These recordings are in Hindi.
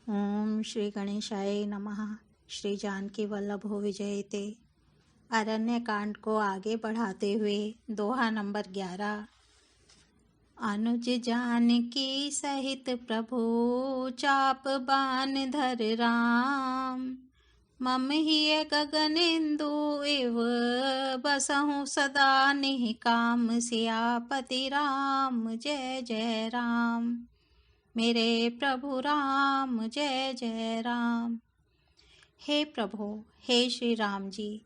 ओम श्री गणेशाय नमः। श्री जानकी वल्लभो विजयते। अरण्य कांड को आगे बढ़ाते हुए दोहा नंबर 11। अनुज जानकी सहित प्रभु चाप बान धर राम। मम हिय गगनेन्दु इव बसहु सदा निहि काम। सियापति राम जय जय राम। मेरे प्रभु राम जय जय राम। हे प्रभु, हे श्री राम जी,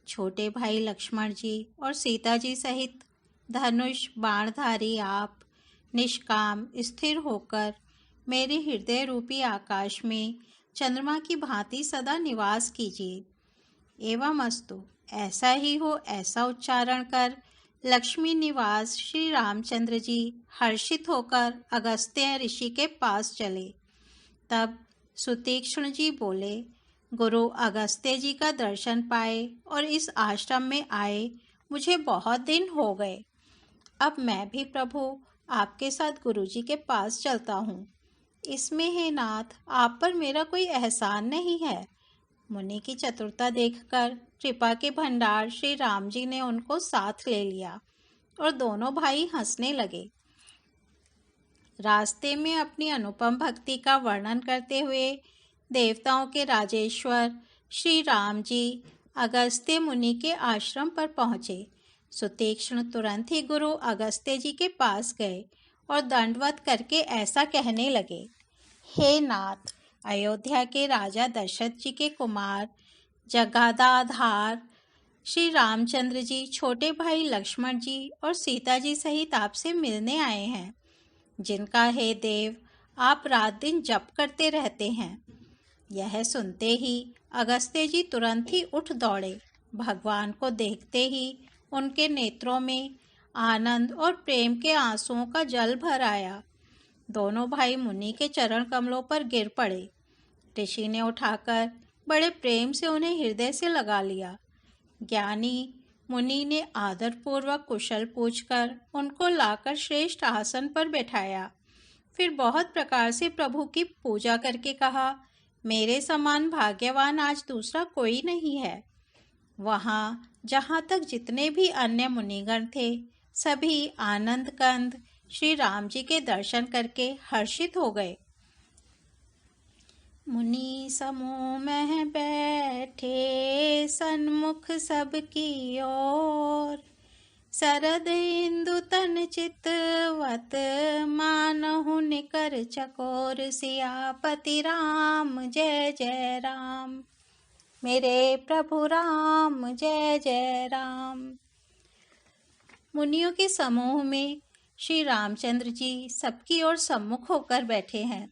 छोटे भाई लक्ष्मण जी और सीता जी सहित धनुष बाणधारी आप निष्काम स्थिर होकर मेरे हृदय रूपी आकाश में चंद्रमा की भांति सदा निवास कीजिए। एवं अस्तु, ऐसा ही हो ऐसा उच्चारण कर लक्ष्मी निवास श्री रामचंद्र जी हर्षित होकर अगस्त्य ऋषि के पास चले। तब सुतीक्ष्ण जी बोले, गुरु अगस्त्य जी का दर्शन पाए और इस आश्रम में आए मुझे बहुत दिन हो गए। अब मैं भी प्रभु आपके साथ गुरु जी के पास चलता हूँ। इसमें हे नाथ, आप पर मेरा कोई एहसान नहीं है। मुनि की चतुरता देखकर कृपा के भंडार श्री राम जी ने उनको साथ ले लिया और दोनों भाई हंसने लगे। रास्ते में अपनी अनुपम भक्ति का वर्णन करते हुए देवताओं के राजेश्वर श्री राम जी अगस्त्य मुनि के आश्रम पर पहुँचे। सुतीक्ष्ण तुरंत ही गुरु अगस्त्य जी के पास गए और दंडवत करके ऐसा कहने लगे, हे नाथ, अयोध्या के राजा दशरथ जी के कुमार जगदाधार श्री रामचंद्र जी छोटे भाई लक्ष्मण जी और सीता जी सहित आपसे मिलने आए हैं, जिनका हे देव आप रात दिन जप करते रहते हैं। यह सुनते ही अगस्त्य जी तुरंत ही उठ दौड़े। भगवान को देखते ही उनके नेत्रों में आनंद और प्रेम के आंसुओं का जल भर आया। दोनों भाई मुनि के चरण कमलों पर गिर पड़े। ऋषि ने उठाकर बड़े प्रेम से उन्हें हृदय से लगा लिया। ज्ञानी मुनि ने आदरपूर्वक कुशल पूछकर उनको लाकर श्रेष्ठ आसन पर बैठाया। फिर बहुत प्रकार से प्रभु की पूजा करके कहा, मेरे समान भाग्यवान आज दूसरा कोई नहीं है। वहाँ जहाँ तक जितने भी अन्य मुनिगण थे, सभी आनंद कंद श्री राम जी के दर्शन करके हर्षित हो गए। मुनि समूह में बैठे सन्मुख सबकी ओर। शरद इंदु तन चितवत मानहु निकर चकोर। सियापति राम जय जय राम। मेरे प्रभु राम जय जय राम। मुनियों के समूह में श्री रामचंद्र जी सबकी ओर सम्मुख होकर बैठे हैं,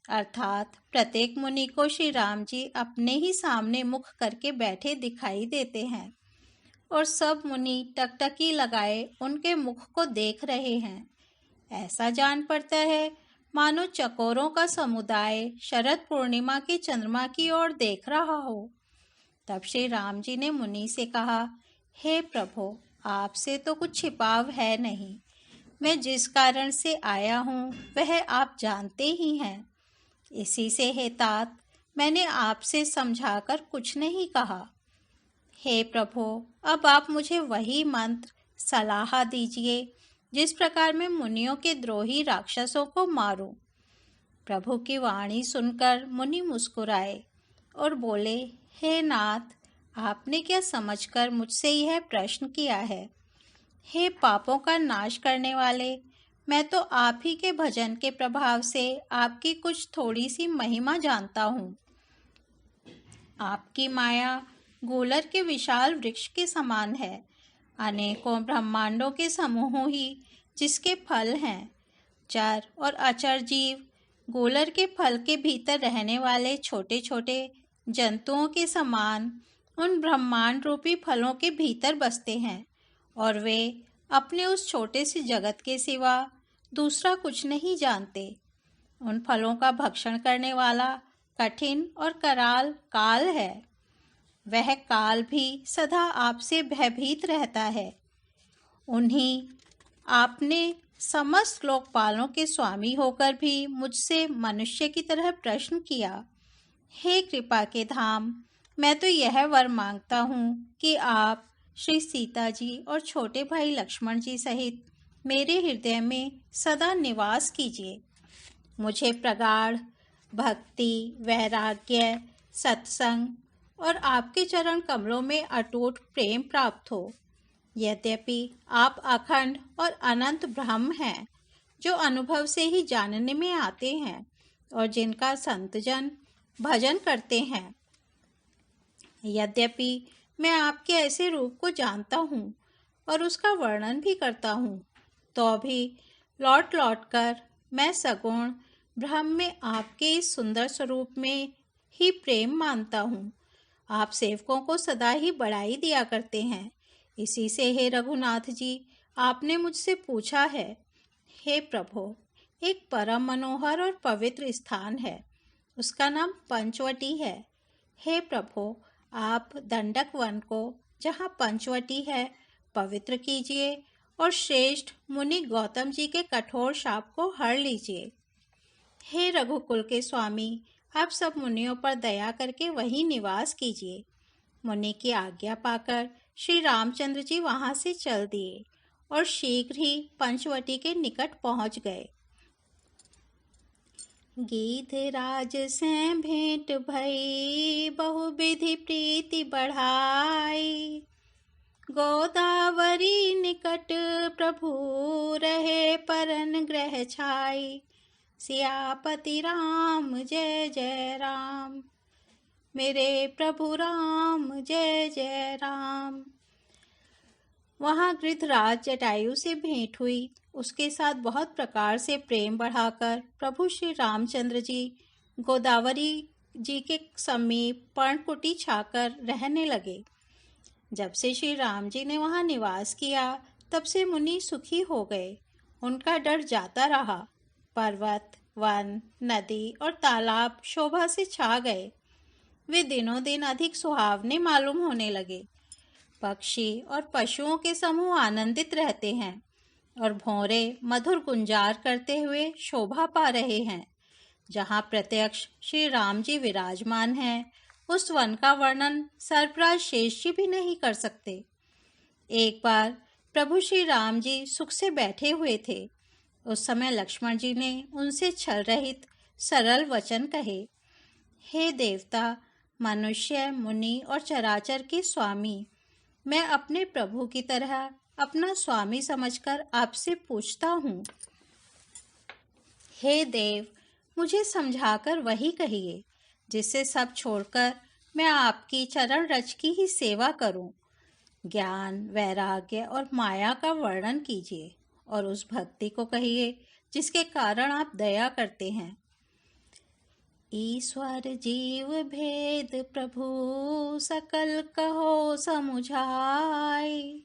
अर्थात प्रत्येक मुनि को श्री राम जी अपने ही सामने मुख करके बैठे दिखाई देते हैं और सब मुनि टकटकी लगाए उनके मुख को देख रहे हैं। ऐसा जान पड़ता है मानो चकोरों का समुदाय शरद पूर्णिमा की चंद्रमा की ओर देख रहा हो। तब श्री राम जी ने मुनि से कहा, हे प्रभु, आपसे तो कुछ छिपाव है नहीं। मैं जिस कारण से आया हूँ वह आप जानते ही हैं। इसी से हे तात, मैंने आपसे समझाकर कुछ नहीं कहा। हे प्रभु, अब आप मुझे वही मंत्र सलाह दीजिए जिस प्रकार मैं मुनियों के द्रोही राक्षसों को मारूं। प्रभु की वाणी सुनकर मुनि मुस्कुराए और बोले, हे नाथ, आपने क्या समझकर मुझसे यह प्रश्न किया है? हे पापों का नाश करने वाले, मैं तो आप ही के भजन के प्रभाव से आपकी कुछ थोड़ी सी महिमा जानता हूँ। आपकी माया गूलर के विशाल वृक्ष के समान है। अनेकों ब्रह्मांडों के समूह ही जिसके फल हैं। चर और अचर जीव गूलर के फल के भीतर रहने वाले छोटे छोटे जंतुओं के समान उन ब्रह्मांड रूपी फलों के भीतर बसते हैं और वे अपने उस छोटे से जगत के सिवा दूसरा कुछ नहीं जानते। उन फलों का भक्षण करने वाला कठिन और कराल काल है। वह काल भी सदा आपसे भयभीत रहता है। उन्हीं आपने समस्त लोकपालों के स्वामी होकर भी मुझसे मनुष्य की तरह प्रश्न किया। हे कृपा के धाम, मैं तो यह वर मांगता हूँ कि आप श्री सीता जी और छोटे भाई लक्ष्मण जी सहित मेरे हृदय में सदा निवास कीजिए। मुझे प्रगाढ़ भक्ति, वैराग्य, सत्संग और आपके चरण कमलों में अटूट प्रेम प्राप्त हो। यद्यपि आप अखंड और अनंत ब्रह्म हैं, जो अनुभव से ही जानने में आते हैं और जिनका संतजन भजन करते हैं। यद्यपि मैं आपके ऐसे रूप को जानता हूँ और उसका वर्णन भी करता हूँ, तो भी लौट लौट कर मैं सगुण ब्रह्म में आपके इस सुंदर स्वरूप में ही प्रेम मानता हूँ। आप सेवकों को सदा ही बढ़ाई दिया करते हैं। इसी से हे रघुनाथ जी, आपने मुझसे पूछा है। हे प्रभु, एक परम मनोहर और पवित्र स्थान है, उसका नाम पंचवटी है। हे प्रभु, आप दंडक वन को, जहाँ पंचवटी है, पवित्र कीजिए और श्रेष्ठ मुनि गौतम जी के कठोर शाप को हर लीजिए। हे रघुकुल के स्वामी, आप सब मुनियों पर दया करके वहीं निवास कीजिए। मुनि की आज्ञा पाकर श्री रामचंद्र जी वहां से चल दिए और शीघ्र ही पंचवटी के निकट पहुंच गए। गीधराज से भेंट भई, बहुविधि प्रीति बढ़ाई। गोदावरी निकट प्रभु रहे, परन ग्रह छाई। सियापति राम जय जय राम, मेरे प्रभु राम जय जय राम। वहाँ गृधराज जटायु से भेंट हुई। उसके साथ बहुत प्रकार से प्रेम बढ़ाकर प्रभु श्री रामचंद्र जी गोदावरी जी के समीप पर्णकुटी छाकर रहने लगे। जब से श्री राम जी ने वहाँ निवास किया, तब से मुनि सुखी हो गए। उनका डर जाता रहा। पर्वत, वन, नदी और तालाब शोभा से छा गए। वे दिनों दिन अधिक सुहावने मालूम होने लगे। पक्षी और पशुओं के समूह आनंदित रहते हैं और भौरे मधुर गुंजार करते हुए शोभा पा रहे हैं। जहाँ प्रत्यक्ष श्री राम जी विराजमान हैं, उस वन का वर्णन सरफराज शेष जी भी नहीं कर सकते। एक बार प्रभु श्री राम जी सुख से बैठे हुए थे। उस समय लक्ष्मण जी ने उनसे छल रहित सरल वचन कहे। हे देवता, मनुष्य, मुनि और चराचर के स्वामी, मैं अपने प्रभु की तरह अपना स्वामी समझकर आपसे पूछता हूँ। हे देव, मुझे समझाकर वही कहिए जिससे सब छोड़कर मैं आपकी चरण रज की ही सेवा करूं। ज्ञान, वैराग्य और माया का वर्णन कीजिए और उस भक्ति को कहिए जिसके कारण आप दया करते हैं। ईश्वर जीव भेद प्रभु, सकल कहो समुझाई।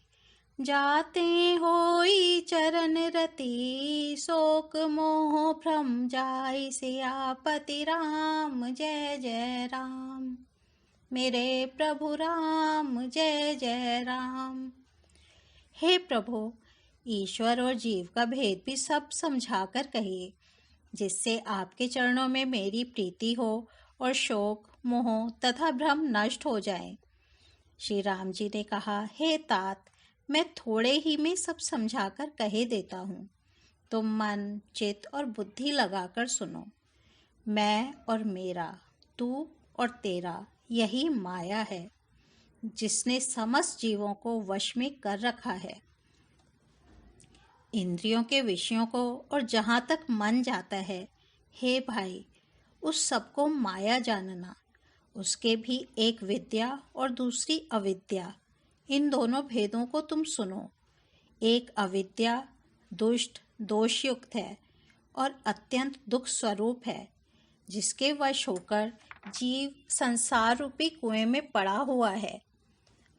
जाते होई चरण रति, शोक मोह भ्रम जाय। सियापति राम जय जय राम, मेरे प्रभु राम जय जय राम। हे प्रभु, ईश्वर और जीव का भेद भी सब समझाकर कहिए, जिससे आपके चरणों में मेरी प्रीति हो और शोक, मोह तथा भ्रम नष्ट हो जाए। श्री राम जी ने कहा, हे तात, मैं थोड़े ही में सब समझाकर कहे देता हूँ। तुम मन, चित्त और बुद्धि लगाकर सुनो। मैं और मेरा, तू और तेरा, यही माया है जिसने समस्त जीवों को वश में कर रखा है। इंद्रियों के विषयों को और जहाँ तक मन जाता है, हे भाई, उस सबको माया जानना। उसके भी एक विद्या और दूसरी अविद्या, इन दोनों भेदों को तुम सुनो। एक अविद्या दुष्ट, दोषयुक्त है और अत्यंत दुख स्वरूप है, जिसके वश होकर जीव संसार रूपी कुएं में पड़ा हुआ है।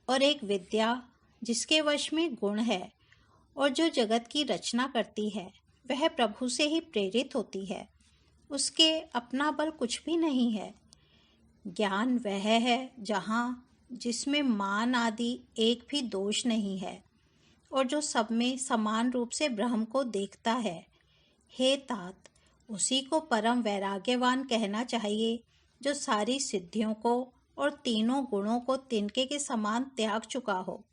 और एक विद्या जिसके वश में गुण है और जो जगत की रचना करती है, वह प्रभु से ही प्रेरित होती है। उसके अपना बल कुछ भी नहीं है। ज्ञान वह है जिसमें मान आदि एक भी दोष नहीं है और जो सब में समान रूप से ब्रह्म को देखता है। हे तात, उसी को परम वैराग्यवान कहना चाहिए जो सारी सिद्धियों को और तीनों गुणों को तिनके के समान त्याग चुका हो,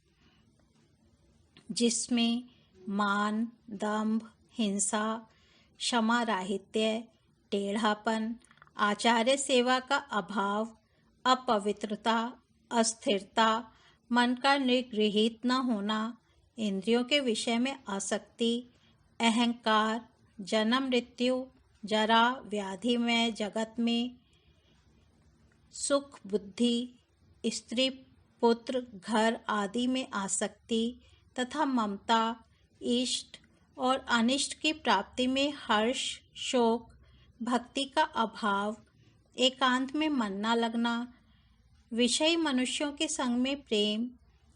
जिसमें मान, दंभ, हिंसा, क्षमा राहित्य, टेढ़ापन, आचार्य सेवा का अभाव, अपवित्रता, अस्थिरता, मन का निगृहित न होना, इंद्रियों के विषय में आसक्ति, अहंकार, जन्म मृत्यु, जरा व्याधि में जगत में, सुख बुद्धि, स्त्री पुत्र घर आदि में आसक्ति तथा ममता, इष्ट और अनिष्ट की प्राप्ति में हर्ष, शोक, भक्ति का अभाव, एकांत में मन न लगना, विषयी मनुष्यों के संग में प्रेम,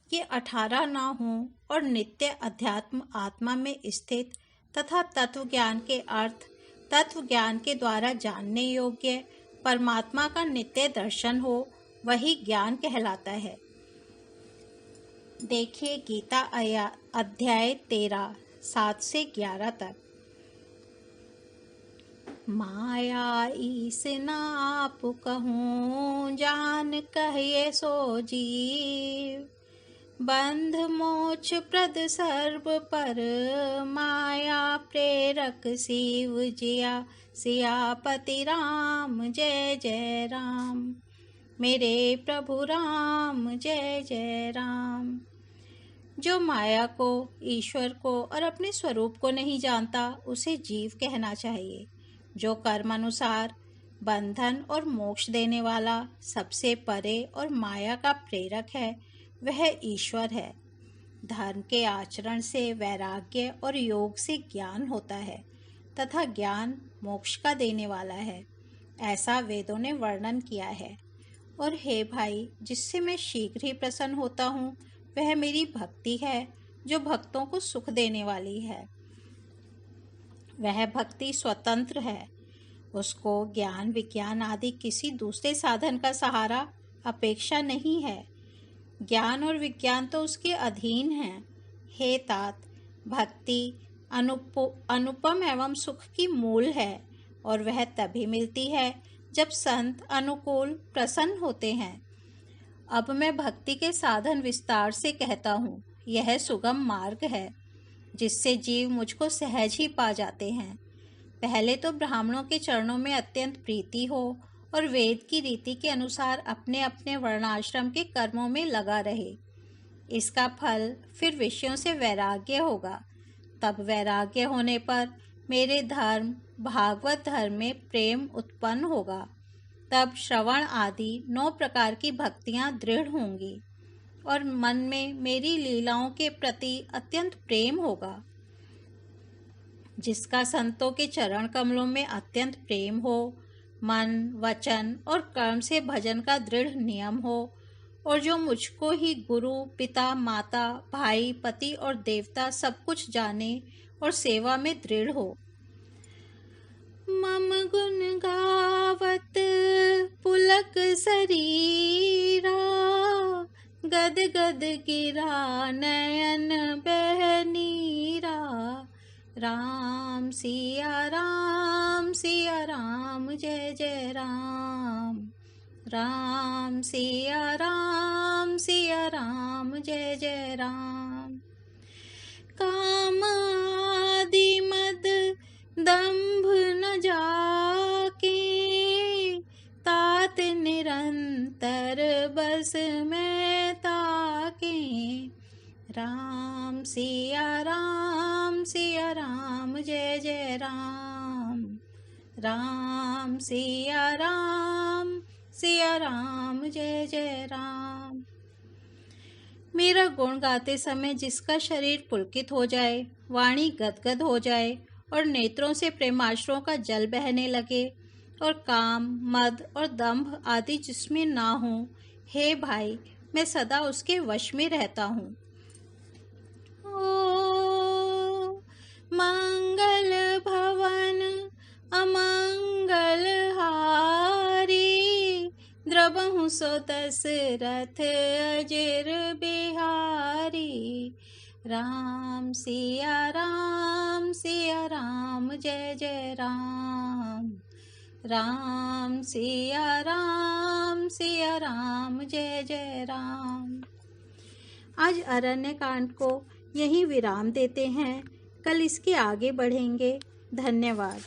ये 18 ना हों और नित्य अध्यात्म आत्मा में स्थित तथा तत्व ज्ञान के अर्थ, तत्व ज्ञान के द्वारा जानने योग्य परमात्मा का नित्य दर्शन हो, वही ज्ञान कहलाता है। देखिए गीता अध्याय 13 7 से 11 तक। माया ईस नाप कहूँ जान कहिए सो जीव, बंध मोक्ष प्रद सर्व पर माया प्रेरक शिव जिया, सियापति राम जय जय राम। मेरे प्रभु राम जय जय राम। जो माया को, ईश्वर को और अपने स्वरूप को नहीं जानता, उसे जीव कहना चाहिए। जो कर्म अनुसार बंधन और मोक्ष देने वाला, सबसे परे और माया का प्रेरक है, वह ईश्वर है। धर्म के आचरण से वैराग्य और योग से ज्ञान होता है तथा ज्ञान मोक्ष का देने वाला है, ऐसा वेदों ने वर्णन किया है। और हे भाई, जिससे मैं शीघ्र ही प्रसन्न होता हूँ, वह मेरी भक्ति है जो भक्तों को सुख देने वाली है। वह भक्ति स्वतंत्र है, उसको ज्ञान विज्ञान आदि किसी दूसरे साधन का सहारा अपेक्षा नहीं है। ज्ञान और विज्ञान तो उसके अधीन हैं। हे तात, भक्ति अनुपम एवं सुख की मूल है और वह तभी मिलती है जब संत अनुकूल प्रसन्न होते हैं। अब मैं भक्ति के साधन विस्तार से कहता हूँ। यह सुगम मार्ग है जिससे जीव मुझको सहज ही पा जाते हैं। पहले तो ब्राह्मणों के चरणों में अत्यंत प्रीति हो और वेद की रीति के अनुसार अपने अपने वर्णाश्रम के कर्मों में लगा रहे। इसका फल फिर विषयों से वैराग्य होगा। तब वैराग्य होने पर मेरे धर्म, भागवत धर्म में प्रेम उत्पन्न होगा। तब श्रवण आदि 9 प्रकार की भक्तियां दृढ़ होंगी और मन में मेरी लीलाओं के प्रति अत्यंत प्रेम होगा। जिसका संतों के चरण कमलों में अत्यंत प्रेम हो, मन, वचन और कर्म से भजन का दृढ़ नियम हो, और जो मुझको ही गुरु, पिता, माता, भाई, पति और देवता सब कुछ जाने और सेवा में दृढ़ हो। मम गुण गावत पुलक शरीरा, गद गद गिरा नयन बह नीरा। राम सिया राम जय जय राम। राम सिया राम जय जय राम। काम आदि मद दंभ न जाके, तात निरंतर बस में ताके। राम सिया राम जय जय राम। राम सिया राम जय जय राम। मेरा गुण गाते समय जिसका शरीर पुलकित हो जाए, वाणी गदगद हो जाए और नेत्रों से प्रेमाश्रुओं का जल बहने लगे और काम, मद और दंभ आदि जिसमें ना हो, हे भाई, मैं सदा उसके वश में रहता हूँ। ओ मंगल भवन अमंगल हारी, द्रबहु सो दशरथ अजर बिहारी। राम सिया राम जय जय राम। राम सिया राम जय जय राम। आज अरण्य कांड को यहीं विराम देते हैं, कल इसके आगे बढ़ेंगे। धन्यवाद।